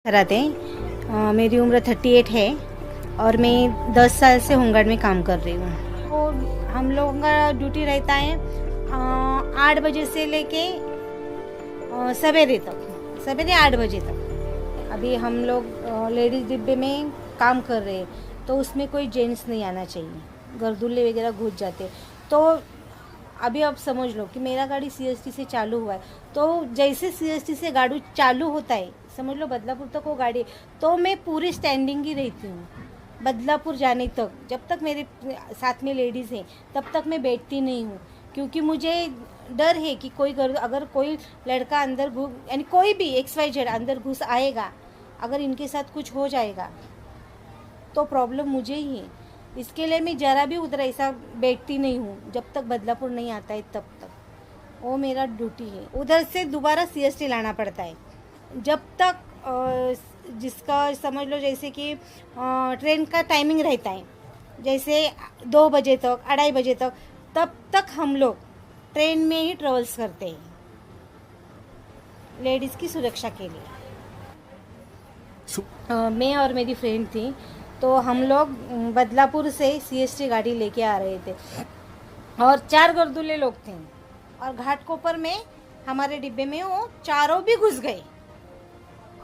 कराते हैं। मेरी उम्र 38 है और मैं 10 साल से होमगार्ड में काम कर रही हूँ। तो हम लोगों का ड्यूटी रहता है 8 बजे से लेके सवेरे 8 बजे तक। अभी हम लोग लेडीज़ डिब्बे में काम कर रहे हैं, तो उसमें कोई जेंट्स नहीं आना चाहिए, गर्दुल्ले वगैरह घुस जाते। तो अभी आप समझ लो कि मेरा गाड़ी CST से चालू हुआ है, तो जैसे CST से गाड़ी चालू होता है, समझ लो बदलापुर तक वो गाड़ी, तो मैं पूरी स्टैंडिंग ही रहती हूँ बदलापुर जाने तक। जब तक मेरे साथ में लेडीज़ हैं तब तक मैं बैठती नहीं हूँ, क्योंकि मुझे डर है कि अगर कोई लड़का अंदर घुस, यानी कोई भी XYZ अंदर घुस आएगा, अगर इनके साथ कुछ हो जाएगा तो प्रॉब्लम मुझे ही है। इसके लिए मैं ज़रा भी उधर ऐसा बैठती नहीं हूँ जब तक बदलापुर नहीं आता है, तब तक वो मेरा ड्यूटी है। उधर से दोबारा CST लाना पड़ता है जब तक जिसका समझ लो जैसे कि ट्रेन का टाइमिंग रहता है, जैसे 2 बजे तक 2:30 बजे तक, तब तक हम लोग ट्रेन में ही ट्रेवल्स करते हैं लेडीज़ की सुरक्षा के लिए। मैं और मेरी फ्रेंड थी, तो हम लोग बदलापुर से CST गाड़ी लेके आ रहे थे और 4 गर्दुल्ले लोग थे और घाटकोपर में हमारे डिब्बे में वो चारों भी घुस गए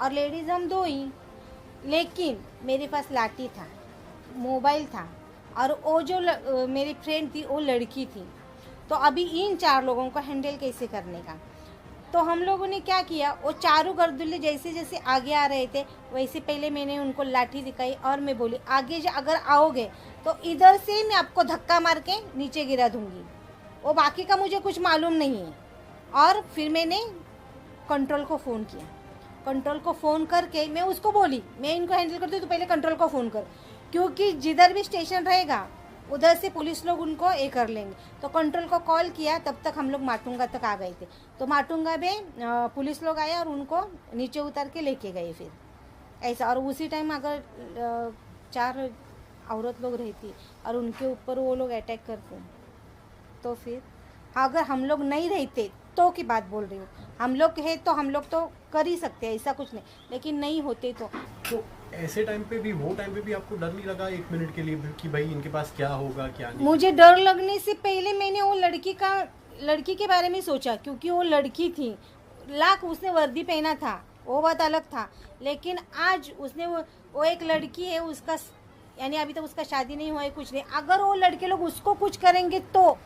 और लेडीज़ हम 2 ही। लेकिन मेरे पास लाठी था, मोबाइल था और वो जो मेरी फ्रेंड थी वो लड़की थी। तो अभी इन 4 लोगों को हैंडल कैसे करने का, तो हम लोगों ने क्या किया, वो चारों गर्दुल्ले जैसे जैसे आगे आ रहे थे वैसे पहले मैंने उनको लाठी दिखाई और मैं बोली आगे अगर आओगे तो इधर से मैं आपको धक्का मार के नीचे गिरा दूंगी। वो बाकी का मुझे कुछ मालूम नहीं है। और फिर मैंने कंट्रोल को फ़ोन किया। कंट्रोल को फ़ोन करके मैं उसको बोली मैं इनको हैंडल करती हूँ, तो पहले कंट्रोल को फ़ोन कर, क्योंकि जिधर भी स्टेशन रहेगा उधर से पुलिस लोग उनको कर लेंगे। तो कंट्रोल को कॉल किया, तब तक हम लोग माटुंगा तक आ गए थे। तो माटुंगा में पुलिस लोग आए और उनको नीचे उतार के लेके गए फिर ऐसा। और उसी टाइम अगर 4 औरत लोग रहती और उनके ऊपर वो लोग अटैक करते, तो फिर अगर हम लोग नहीं रहते तो की बात बोल रही हूँ, हम लोग है तो हम लोग तो कर ही सकते हैं, ऐसा कुछ नहीं, लेकिन नहीं होते तो ऐसे टाइम पे भी, वो टाइम पे भी आपको डर नहीं लगा 1 मिनट के लिए कि भाई इनके पास क्या होगा क्या नहीं? मुझे डर लगने से पहले मैंने वो लड़की के बारे में सोचा, क्योंकि वो लड़की थी, उसने वर्दी पहना था, वो बात अलग था। लेकिन आज उसने वो एक लड़की है, उसका यानी अभी तक उसका शादी नहीं हुआ है, कुछ नहीं। अगर वो लड़के लोग उसको कुछ करेंगे तो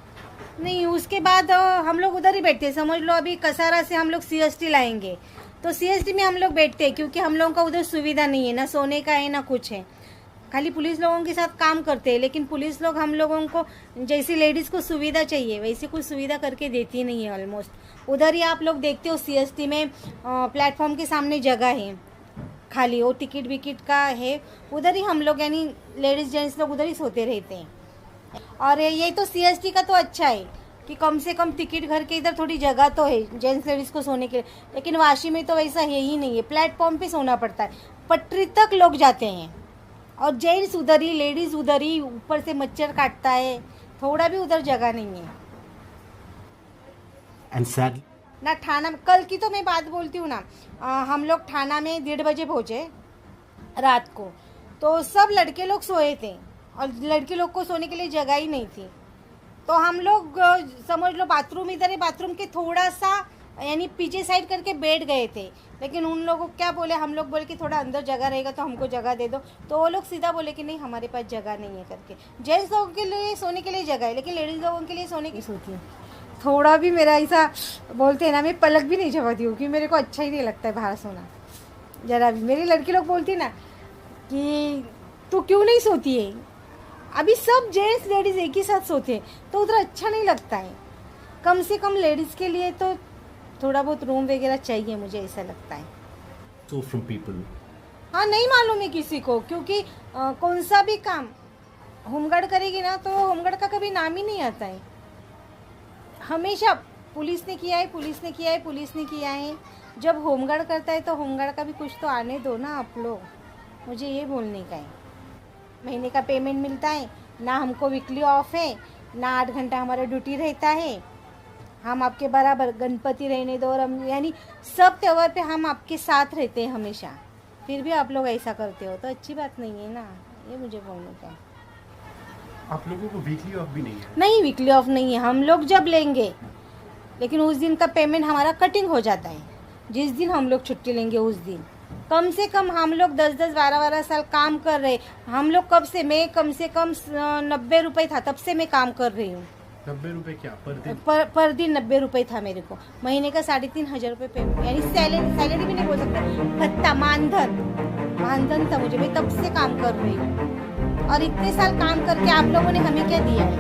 नहीं, उसके बाद हम लोग उधर ही बैठते। समझ लो अभी कसारा से हम लोग CST लाएंगे, तो CST में हम लोग बैठते हैं, क्योंकि हम लोगों का उधर सुविधा नहीं है, ना सोने का है ना कुछ है। खाली पुलिस लोगों के साथ काम करते हैं, लेकिन पुलिस लोग हम लोगों को जैसी लेडीज़ को सुविधा चाहिए वैसी कुछ सुविधा करके देती नहीं है ऑलमोस्ट। उधर ही आप लोग देखते हो CST में प्लेटफॉर्म के सामने जगह है खाली, वो टिकट विकेट का है, उधर ही हम लोग यानी लेडीज़ जेंट्स लोग उधर ही सोते रहते हैं। और ये तो CST का तो अच्छा है कि कम से कम टिकट घर के इधर थोड़ी जगह तो है जेंट्स लेडीज़ को सोने के लिए, लेकिन वाशी में तो वैसा है ही नहीं है। प्लेटफॉर्म पे सोना पड़ता है, पटरी तक लोग जाते हैं और जेंट्स उधर ही, लेडीज़ उधर ही, ऊपर से मच्छर काटता है, थोड़ा भी उधर जगह नहीं है। ना थाना, कल की तो मैं बात बोलती हूँ ना, हम लोग थाना में 1:30 बजे पहुँचे रात को, तो सब लड़के लोग सोए थे और लड़के लोग को सोने के लिए जगह ही नहीं थी। तो हम लोग समझ लो बाथरूम इधर है, बाथरूम के थोड़ा सा यानी पीछे साइड करके बैठ गए थे, लेकिन उन लोगों को क्या बोले, हम लोग बोले कि थोड़ा अंदर जगह रहेगा तो हमको जगह दे दो, तो वो लोग सीधा बोले कि नहीं हमारे पास जगह नहीं है करके। जेंट्स लोगों के लिए सोने के लिए जगह है, लेकिन लेडीज़ लोगों के लिए सोने की सोती है। थोड़ा भी मेरा ऐसा बोलते हैं ना, मैं पलक भी नहीं झपकती हूँ, क्योंकि मेरे को अच्छा ही नहीं लगता है बाहर सोना ज़रा भी। मेरी लड़की लोग बोलती ना कि तू क्यों नहीं सोती है, अभी सब जेंट्स लेडीज़ एक ही साथ सोते हैं तो उधर अच्छा नहीं लगता है। कम से कम लेडीज़ के लिए तो थोड़ा बहुत रूम वगैरह चाहिए, मुझे ऐसा लगता है। So from people, हाँ, नहीं मालूम है किसी को, क्योंकि कौन सा भी काम होमगार्ड करेगी ना तो होमगार्ड का कभी नाम ही नहीं आता है। हमेशा पुलिस ने किया है, पुलिस ने किया है, पुलिस ने किया है। जब होमगार्ड करता है तो होमगार्ड का भी कुछ तो आने दो ना आप लोग, मुझे ये बोलने का है। महीने का पेमेंट मिलता है ना, हमको वीकली ऑफ है ना, 8 घंटा हमारा ड्यूटी रहता है। हम आपके बराबर, गणपति रहने दो और हम यानी सब त्यौहार पे हम आपके साथ रहते हैं हमेशा। फिर भी आप लोग ऐसा करते हो तो अच्छी बात नहीं है ना, ये मुझे बोलने का है। आप लोगों को वीकली ऑफ भी नहीं है? नहीं, वीकली ऑफ नहीं है, हम लोग जब लेंगे, लेकिन उस दिन का पेमेंट हमारा कटिंग हो जाता है। जिस दिन हम लोग छुट्टी लेंगे उस दिन कम से कम हम लोग 10-10, 12-12 साल काम कर रहे। हम लोग कब से, मैं कम से कम 90 रुपये था तब से मैं काम कर रही हूँ। 90 रुपए क्या पर दिन? पर दिन 90 रुपये था मेरे को। महीने का 3,500 रुपये पेमेंट, यानी सैलरी भी नहीं बोल सकते, भत्ता, मानधन था मुझे। मैं तब से काम कर रही हूँ और इतने साल काम करके आप लोगों ने हमें क्या दिया है?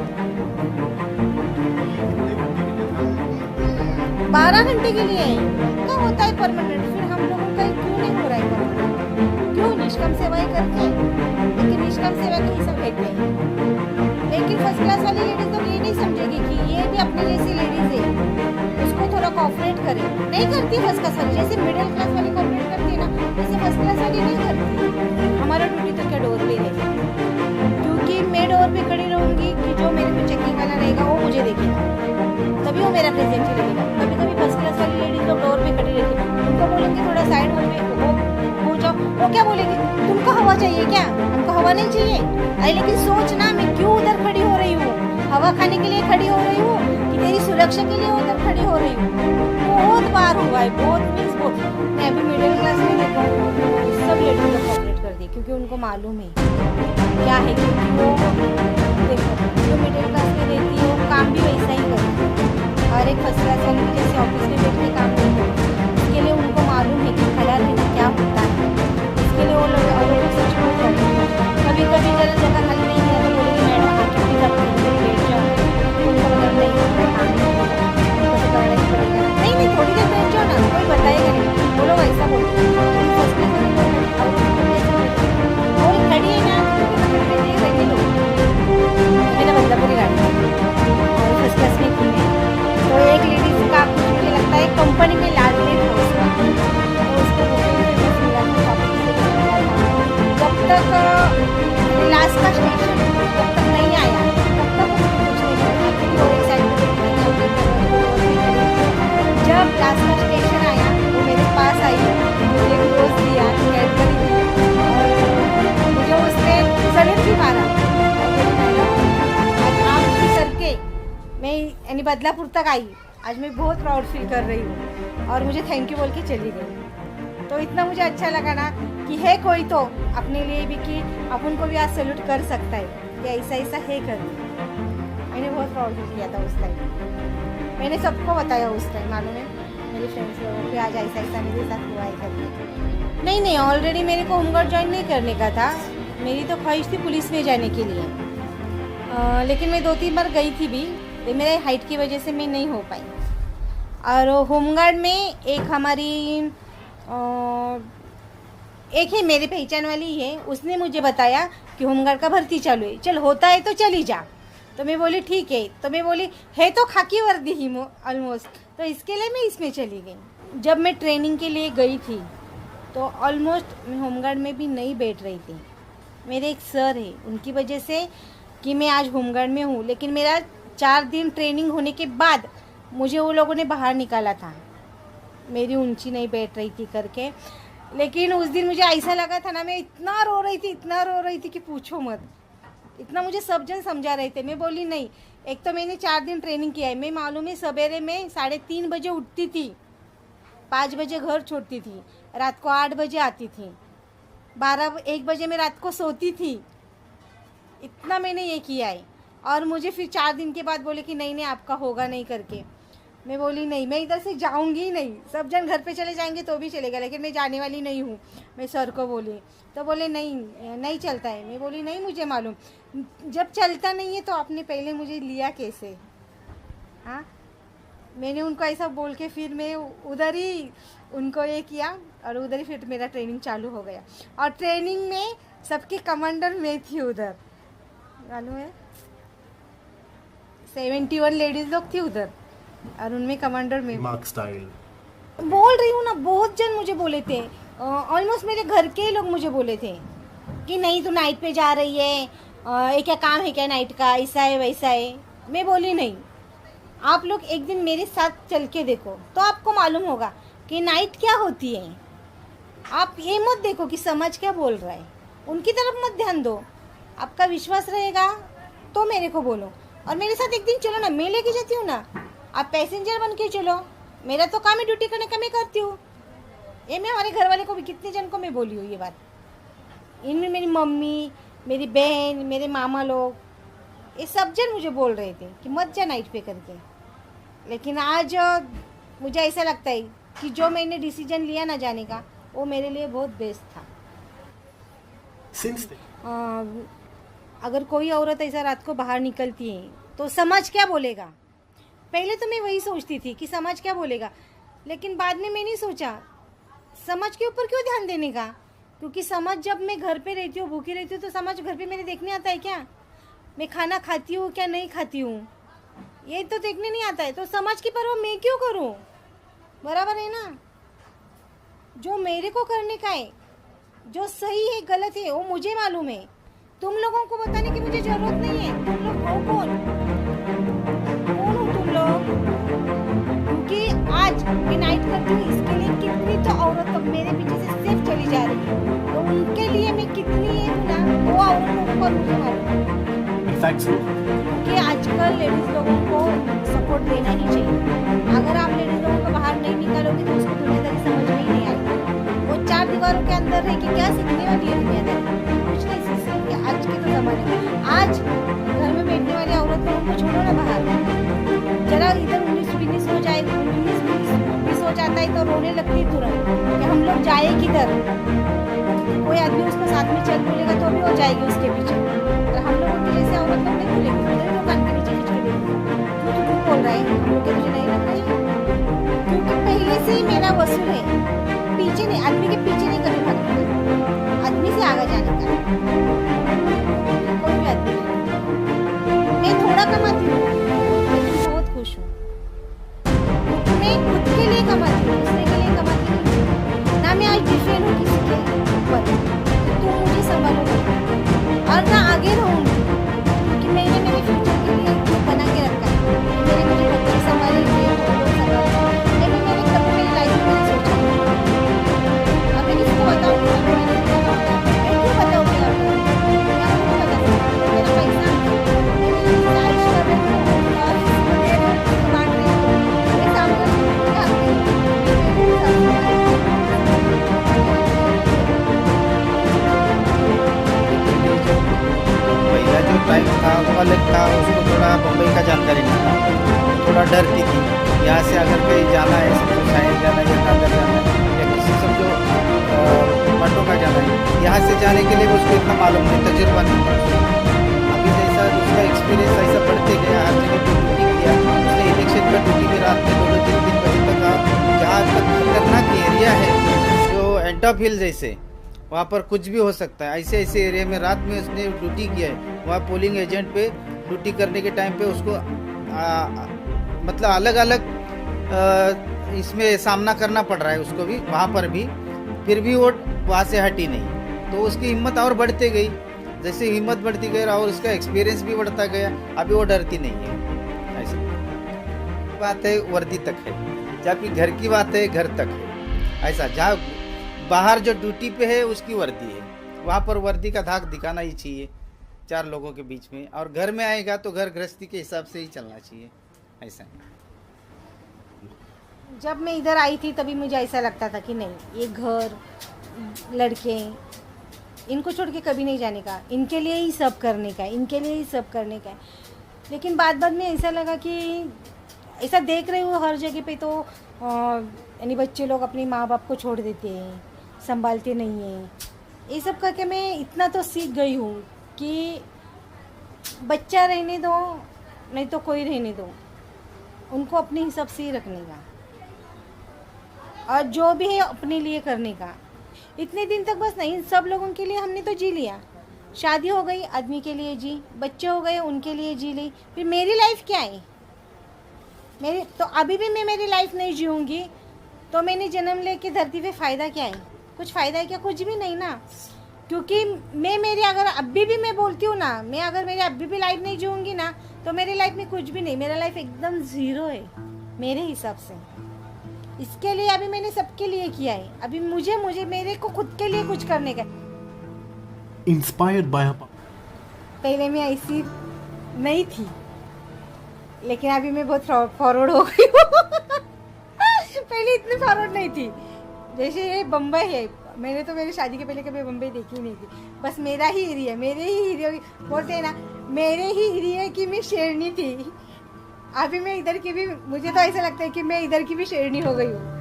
12 घंटे के लिए क्या होता है परमानेंट? फिर हम लोगों का क्यों नहीं हो रहा है परमानेंट? क्यों निष्काम सेवाएं करके, लेकिन निष्काम सेवा के हिसाब लेते हैं। लेकिन फर्स्ट क्लास वाली लेडीज तो ये नहीं समझेगी कि ये भी अपने जैसी लेडीज है, उसको थोड़ा कोऑपरेट करे। नहीं करती फर्स्ट क्लास वाली, जैसे मिडिल क्लास वाली कोऑपरेट करती है ना, वैसे फर्स्ट क्लास वाली नहीं करती। हमारा ड्यूटी तो क्या डोर पे है, क्योंकि मैं डोर पे खड़ी रहूंगी कि जो मेरे को चेकिंग वाला रहेगा वो मुझे देखेगा, तभी वो मेरा प्रेजेंट लगेगा। कभी कभी फर्स्ट क्लास वाली लेडीज लोग डोर पे खड़ी रहती है, उनको बोलेंगे थोड़ा साइड हो जाओ, वो क्या बोलेगी, तुमको हवा चाहिए क्या? हमको हवा नहीं चाहिए। अरे लेकिन सोचना, मैं क्यों उधर खड़ी हो रही हूँ? हवा खाने के लिए खड़ी हो रही हूँ कि तेरी सुरक्षा के लिए उधर खड़ी हो रही हूँ? बहुत बार हुआ है, बहुत मीन्स बहुत। मैं अभी मिडिल क्लास में देखा हूँ, सब लेडीज लोग कॉपरेट कर दी क्योंकि उनको मालूम है क्या है। क्योंकि वो देखो, जो मिडिल क्लास में रहती है वो काम भी वैसा ही करती है, और एक फर्स्ट क्लास वाली जैसे ऑफिस में बैठ के काम नहीं करती। इसके लिए उनको मालूम है कि खड़ा रहना क्या होता है। इसके लिए वो लोग सच में करते हैं। कभी कभी जगह खाली नहीं है तो बोलेंगे मैडम आके प्लीज आप बैठ जाओ, उनको मतलब नहीं होता है, काम नहीं होता, उनको तो करना ही पड़ेगा। नहीं, थोड़ी देर बैठ जाओ ना, कोई बताएगा नहीं, वो लोग ऐसा बोलते हैं। फर्स्ट क्लास वाले लोग खड़ी है ना, लगे लोग। मेरा बदलापुरी गाड़ी और फर्स्ट क्लास में की है, तो एक लेडीज का कुछ मुझे लगता है कंपनी में लाल लेट हो उसका, तो उसको जब तक लास्ट का स्टेशन जब तक नहीं आया तब तक कुछ नहीं करता, क्योंकि वो एक साइड जब लास्ट का स्टेशन आया वो मेरे पास आई, मुझे एक रोज दिया, कैडबरी दी, और मुझे उसने सलूट भी मारा। आज काम भी करके मैं यानी बदलापुर तक आई, आज मैं बहुत प्राउड फील कर रही हूँ और मुझे थैंक यू बोल के चली गई। तो इतना मुझे अच्छा लगा ना कि है कोई तो अपने लिए भी कि अपन को भी आज सैल्यूट कर सकता है कि ऐसा ऐसा है कर। मैंने बहुत प्राउड फील किया था उस टाइम, मैंने सबको बताया उस टाइम, मालूम है मेरे फ्रेंड्स लोगों को आज ऐसा ऐसा मेरे साथ हुआ है करके। नहीं, ऑलरेडी मेरे को होमगार्ड ज्वाइन नहीं करने का था, मेरी तो ख्वाहिश थी पुलिस में जाने के लिए। लेकिन मैं 2-3 बार गई थी भी, तो मेरे हाइट की वजह से मैं नहीं हो पाई। और होमगार्ड में एक हमारी एक ही मेरी पहचान वाली है, उसने मुझे बताया कि होमगार्ड का भर्ती चालू है, चल होता है तो चली जा। तो मैं बोली ठीक है, तो मैं बोली है तो खाकी वर्दी ही ऑलमोस्ट, तो इसके लिए मैं इसमें चली गई। जब मैं ट्रेनिंग के लिए गई थी तो ऑलमोस्ट मैं होमगार्ड में भी नहीं बैठ रही थी। मेरे एक सर है, उनकी वजह से कि मैं आज होमगार्ड में हूँ, लेकिन मेरा 4 दिन ट्रेनिंग होने के बाद मुझे वो लोगों ने बाहर निकाला था, मेरी ऊंची नहीं बैठ रही थी करके। लेकिन उस दिन मुझे ऐसा लगा था ना, मैं इतना रो रही थी कि पूछो मत। इतना मुझे सब जन समझा रहे थे। मैं बोली नहीं, एक तो मैंने 4 दिन ट्रेनिंग किया है, मैं मालूम है सवेरे में 3:30 बजे उठती थी, 5 बजे घर छोड़ती थी, रात को 8 बजे आती थी, 12-1 बजे मैं रात को सोती थी। इतना मैंने ये किया है। और मुझे फिर 4 दिन के बाद बोले कि नहीं आपका होगा नहीं करके। मैं बोली नहीं, मैं इधर से जाऊंगी ही नहीं, सब जन घर पे चले जाएंगे तो भी चलेगा, लेकिन मैं जाने वाली नहीं हूँ। मैं सर को बोली तो बोले नहीं चलता है। मैं बोली नहीं, मुझे मालूम, जब चलता नहीं है तो आपने पहले मुझे लिया कैसे? हाँ, मैंने उनको ऐसा बोल के फिर मैं उधर ही उनको ये किया और उधर ही फिर मेरा ट्रेनिंग चालू हो गया। और ट्रेनिंग में सबके कमांडर मैं थी उधर, मालूम है 71 लेडीज लोग थी उधर और उनमें कमांडर में मार्क स्टाइल बोल रही हूँ ना। बहुत जन मुझे बोले थे, ऑलमोस्ट मेरे घर के ही लोग मुझे बोले थे कि नहीं तू नाइट पे जा रही है, ये क्या काम है क्या नाइट का, ऐसा है वैसा है। मैं बोली नहीं, आप लोग एक दिन मेरे साथ चल के देखो तो आपको मालूम होगा कि नाइट क्या होती है। आप ये मत देखो कि समाज क्या बोल रहा है, उनकी तरफ मत ध्यान दो। आपका विश्वास रहेगा तो मेरे को बोलो, और मेरे साथ एक दिन चलो ना, मैं लेके जाती हूँ ना, आप पैसेंजर बन के चलो। मेरा तो काम है ड्यूटी करने का, मैं करती हूँ। ये मैं हमारे घर वाले को भी, कितने जन को मैं बोली हूँ ये बात। इनमें मेरी मम्मी, मेरी बहन, मेरे मामा लोग, ये सब जन मुझे बोल रहे थे कि मत जा नाइट पे करके। लेकिन आज मुझे ऐसा लगता है कि जो मैंने डिसीजन लिया ना जाने का, वो मेरे लिए बहुत बेस्ट था। सिंस अगर कोई औरत ऐसा रात को बाहर निकलती है तो समाज क्या बोलेगा। पहले तो मैं वही सोचती थी कि समाज क्या बोलेगा, लेकिन बाद में मैंने सोचा समाज के ऊपर क्यों ध्यान देने का, क्योंकि समाज, जब मैं घर पे रहती हूँ, भूखी रहती हूँ, तो समाज घर पे मेरे देखने आता है क्या, मैं खाना खाती हूँ क्या नहीं खाती हूँ, ये तो देखने नहीं आता है। तो समाज की परवाह मैं क्यों करूँ, बराबर है ना। जो मेरे को करने का है, जो सही है गलत है, वो मुझे मालूम है। तुम लोगों को बताने की मुझे जरूरत नहीं है। तुम लोग हो कौन हो तुम लोग? क्योंकि आज मैं नाइट करती हूँ, इसके लिए कितनी तो औरत अब मेरे पीछे से सिर्फ चली जा रही है, तो उनके लिए मैं कितनी है ना, वो औरतों को मुझे मालूम। क्योंकि आजकल लेडीज लोगों को सपोर्ट देना ही चाहिए। अगर आप लेडीज लोगों को बाहर नहीं निकालोगे तो उसको दुनियादारी समझ में ही नहीं आएगी। वो 4 दीवारों के अंदर रह के क्या सीखने वाली है दुनियादारी, कुछ नहीं सीख सकती आज के तो ज़माने में। आज घर में बैठने वाली औरत लोगों को छोड़ो ना बाहर, जरा इधर 19-20 हो जाए, 19-20 हो जाता है तो रोने लगती है तुरंत कि हम लोग जाए किधर। कोई आदमी उसको साथ में चल बोलेगा तो भी वो जाएगी उसके पीछे, और हम लोगों के जैसे औरत लोग नहीं बोलेंगे, मेरे लोग कान के नीचे खींच के देखेंगे तू बोल रहा है, हम लोग के मुझे नहीं लग रही। क्योंकि पहले से ही मेरा वसूल है, पीछे नहीं, आदमी के पीछे नहीं कभी भागने का, आदमी से आगे जाने का। कोई भी आदमी, मैं थोड़ा कमाती हूँ लेकिन बहुत खुश हूँ। मैं खुद के लिए कमाती हूँ, दूसरे के लिए कमाती नहीं ना। मैं आज डिफरेंट हूँ किसी के ऊपर, तुम मुझे संभालोगे, और ना आगे रहूँगी, क्योंकि मैंने मेरे फ्यूचर के लिए जो बना के रखा है, मेरे मुझे बच्चे संभालेंगे, लेकिन मैंने कभी मेरी लाइफ में नहीं सोचा। अब मैं किसको बताऊँगी, मैं क्यों बताऊँगी आपको, मैं आपको बता सकती हूँ। मेरा पैसा मैं आइश कर रही हूँ और बांट रही हूँ, मैं सामने क्या पहला जो टाइम था वो अलग था, उसको थोड़ा बम्बई का जानकारी नहीं था, थोड़ा डरती थी। यहाँ से अगर कहीं जाना है, समझो साइड जाना है या दादर जाना है या किसी समझो मटों का जाना है, यहाँ से जाने के लिए उसको इतना मालूम नहीं, तजुर्बा नहीं था। अभी जैसा उसका एक्सपीरियंस ऐसा बढ़ते गया, हर जगह पे ड्यूटी किया, उसने इलेक्शन का ड्यूटी भी रात में 2-3 बजे तक का, जहाँ तक खतरनाक एरिया है जो एंटॉप हिल जैसे, वहाँ पर कुछ भी हो सकता है। ऐसे ऐसे एरिया में रात में उसने ड्यूटी किया है। वहाँ पोलिंग एजेंट पे ड्यूटी करने के टाइम पे उसको मतलब अलग अलग इसमें सामना करना पड़ रहा है उसको भी, वहाँ पर भी, फिर भी वो वहाँ से हटी नहीं। तो उसकी हिम्मत और बढ़ती गई, जैसे हिम्मत बढ़ती गई और उसका एक्सपीरियंस भी बढ़ता गया, अभी वो डरती नहीं है। ऐसा बात है, वर्दी तक है, जबकि घर की बात है घर तक है। ऐसा जहाँ बाहर जो ड्यूटी पे है उसकी वर्दी है, वहाँ पर वर्दी का धाक दिखाना ही चाहिए 4 लोगों के बीच में, और घर में आएगा तो घर गृहस्थी के हिसाब से ही चलना चाहिए। ऐसा जब मैं इधर आई थी तभी मुझे ऐसा लगता था कि नहीं, ये घर, लड़के, इनको छोड़ के कभी नहीं जाने का, इनके लिए ही सब करने का, इनके लिए ही सब करने का। लेकिन बाद में ऐसा लगा कि ऐसा देख रही हूँ हर जगह पे, तो यानी बच्चे लोग अपने माँ बाप को छोड़ देते हैं, संभालते नहीं हैं। ये सब करके मैं इतना तो सीख गई हूँ कि बच्चा रहने दो, नहीं तो कोई रहने दो, उनको अपने हिसाब से ही रखने का, और जो भी है अपने लिए करने का। इतने दिन तक बस नहीं, सब लोगों के लिए हमने तो जी लिया। शादी हो गई, आदमी के लिए जी, बच्चे हो गए, उनके लिए जी ली। फिर मेरी लाइफ क्या है, मेरी तो अभी भी मैं मेरी लाइफ नहीं जीऊँगी, तो मैंने जन्म लेके धरती पे फ़ायदा क्या है? कुछ फ़ायदा है क्या? कुछ भी नहीं ना। क्योंकि मैं मेरी, अगर अभी भी मैं बोलती हूँ ना, मैं अगर मेरी अभी भी लाइफ नहीं जीऊँगी ना, तो मेरी लाइफ में कुछ भी नहीं, मेरा लाइफ एकदम ज़ीरो है मेरे हिसाब से। इसके लिए अभी मैंने सबके लिए किया है, अभी मुझे मुझे मेरे को खुद के लिए कुछ करने का। इंस्पायर्ड बाय पहले मैं ऐसी नहीं थी, लेकिन अभी मैं बहुत फॉरवर्ड हो गई हूँ। पहले इतनी फॉरवर्ड नहीं थी। जैसे ये बम्बई है, मैंने तो मेरी शादी के पहले कभी बम्बई देखी ही नहीं थी। बस मेरा ही एरिया, मेरे ही एरिया बोलते हैं ना, मेरे ही एरिया की मैं शेरनी थी। अभी मैं इधर की भी, मुझे तो ऐसा लगता है कि मैं इधर की भी शेरनी हो गई हूँ।